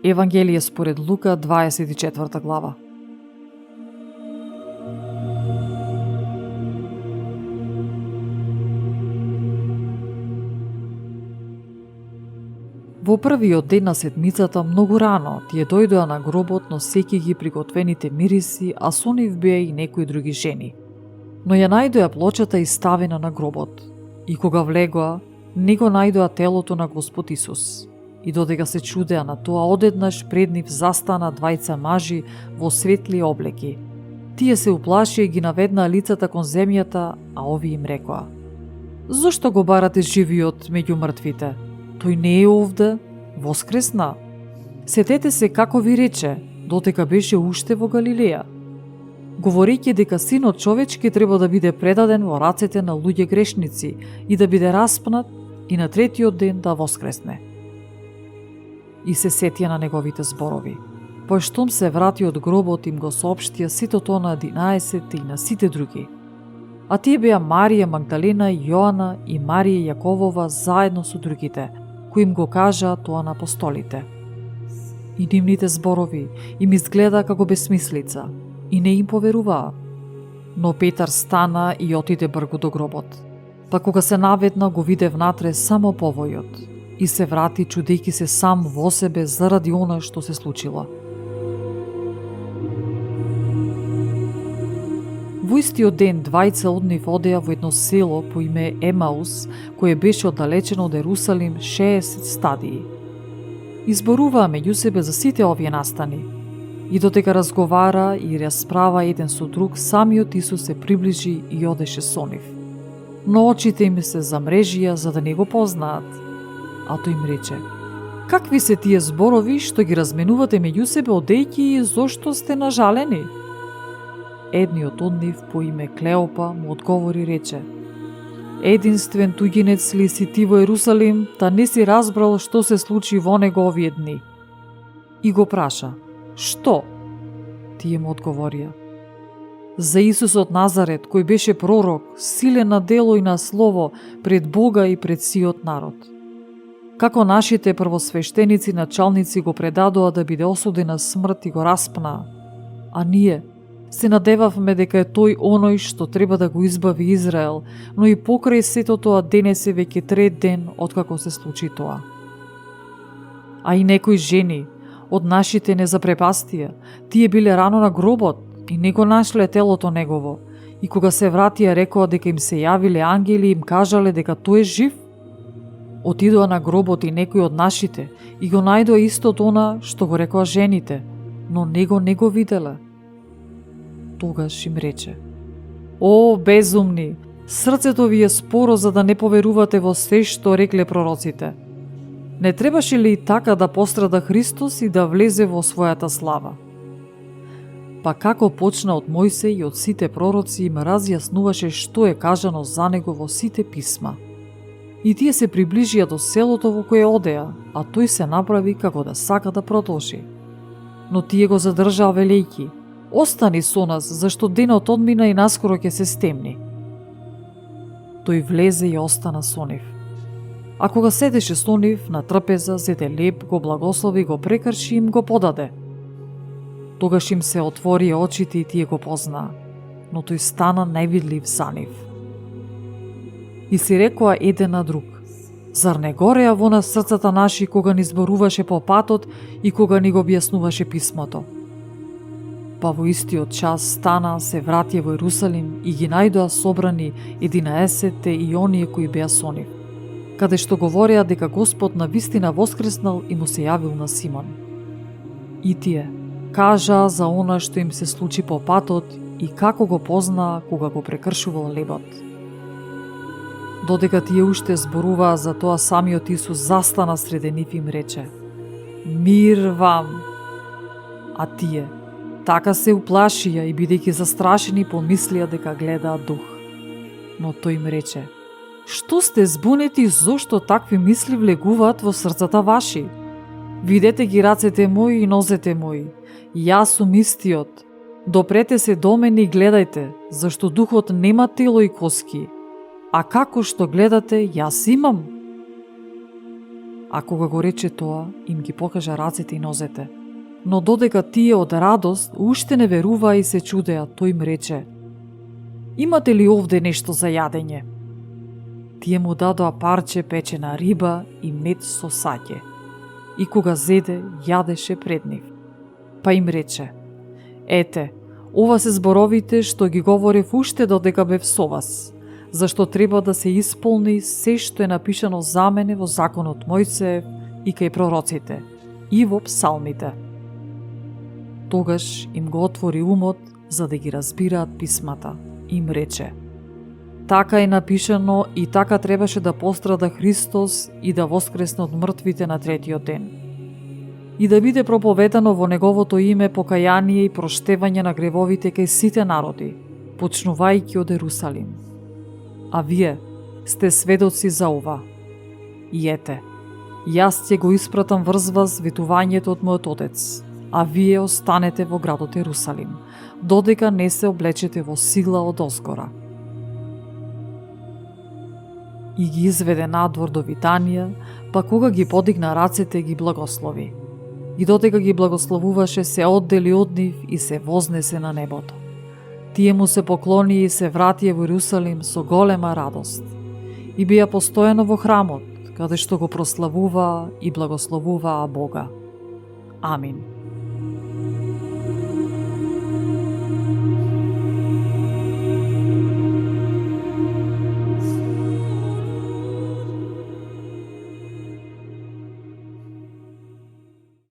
Евангелие според Лука, 24 глава. Во првиот ден на седмицата, многу рано, тие дојдоа на гробот, носејќи ги приготвените мириси, а со нив беа и некои други жени. Но ја најдоа плочата и ставена на гробот. И кога влегоа, не го најдоа телото на Господ Исус. И додека се чудеа на тоа, одеднаш пред нив застана двајца мажи во светли облеки. Тие се уплашија и ги наведнаа лицата кон земјата, а овие им рекоа: "Зошто го барате живиот меѓу мртвите? Тој не е овде, воскресна. Сетете се како ви рече, додека беше уште во Галилеја, говорејќи дека Синот човечки треба да биде предаден во рацете на луѓе грешници и да биде распнат и на третиот ден да воскресне." И се сетија на неговите зборови. Поштом се врати од гробот, им го соопштија сето тоа на 11 и на сите други. А тие беа Марија Магдалена, Јоана и Марија Јаковова заедно со другите, кои им го кажаа тоа на апостолите. И нивните зборови им изгледа како бесмислица и не им поверуваа. Но Петар стана и отиде бргу до гробот. Па кога се наведна, го виде внатре само повојот и се врати чудејќи се сам во себе заради она што се случило. Во истиот ден двајца од нив одеа во едно село по име Емаус, кое беше оддалечено од Ерусалим 60 стадии. Изборуваа меѓу себе за сите овие настани. И додека разговара и расправа еден со друг, самиот Исус се приближи и одеше со нив. Но очите им се замрежија за да не го познаат. А тој им рече: "Какви се тие зборови што ги разменувате меѓу себе, одејќи и зошто сте нажалени?" Едниот од нив по име Клеопа му одговори рече: "Единствен туѓинец ли си ти во Ерусалим, та не си разбрал што се случи во него овие дни?" И го праша: "Што?" Тие му одговорија: "За Исус од Назарет, кој беше пророк, силен на дело и на слово пред Бога и пред сиот народ. Како нашите првосвештеници началници го предадоа да биде осуден на смрт и го распнаа, а ние се надевавме дека е тој оној што треба да го избави Израел, но и покрај сето тоа денес е веќе трет ден откако се случи тоа. А и некои жени од нашите не запрепастија, тие биле рано на гробот и не го нашле телото негово, и кога се вратија рекоа дека им се јавиле ангели и им кажале дека тој е жив. Отидоа на гробот и некои од нашите и го најдоа истото она што го рекоа жените, но него не го виделе." Тогаш им рече: "О, безумни, срцето ви е споро за да не поверувате во се што рекле пророците. Не требаше ли и така да пострада Христос и да влезе во својата слава?" Па како почна од Мојсей и од сите пророци, им разјаснуваше што е кажано за него во сите писма. И тие се приближија до селото во кое одеа, а тој се направи како да сака да продолжи. Но тие го задржаа велејќи: "Остани со нас, зашто денот одмина и наскоро ќе се стемни." Тој влезе и остана со нив. А кога седеше со нив на трпеза, зеде леб, го благослови, го прекрши и им го подаде. Тогаш им се отворија очите и тие го познаа, но тој стана невидлив за нив. И си рекоа еден на друг: "Зар не гореа во нас срцата наши кога ни зборуваше по патот и кога ни го објаснуваше писмото?" Па во истиот час стана, се вратија во Ерусалим и ги најдоа собрани 11 и оние кои беа со нив, каде што говореа дека Господ на вистина воскреснал и му се јавил на Симон. И тие кажаа за она што им се случи по патот и како го познаа кога го прекршувал лебот. Додека тие уште зборуваа за тоа, самиот Исус застана среде нив и им рече: "Мир вам!" А тие така се уплашија и бидејќи застрашени помислија дека гледаат дух. Но тој им рече: "Што сте збунети, зошто такви мисли влегуваат во срцата ваши? Видете ги рацете мои и нозете мои, јас сум истиот. Допрете се до мене и гледајте, зашто духот нема тело и коски, а како што гледате, јас имам." а кога го рече тоа, им ги покажа рацете и нозете. Но додека тие од радост уште не веруваа и се чудеа, тој им рече: имате ли овде нешто за јадење? Тие му дадоа парче печена риба и мед со саќе. И кога зеде, јадеше пред нив. Па им рече: ете, ова се зборовите што ги говорев уште додека бев со вас, зашто треба да се исполни се што е напишано за мене во законот Мојсеев и кај пророците, и во псалмите. Тогаш им го отвори умот за да ги разбираат писмата. Им рече: така е напишано и така требаше да пострада Христос и да воскресне од мртвите на третиот ден. И да биде проповедано во неговото име покаяние и проштевање на гревовите кај сите народи, почнувајќи од Ерусалим. А вие сте сведоци за ова. И ете, јас ќе го испратам врз вас ветувањето од мојот Отец, а вие останете во градот Ерусалим, додека не се облечете во сила од озгора. И ги изведе надвор до Витанија, па кога ги подигна рацете ги благослови. И додека ги благословуваше, се оддели од нив и се вознесе на небото. Тие му се поклонија и се вратија во Ерусалим со голема радост. И бија постојано во храмот, каде што го прославуваа и благословуваа Бога. Амин.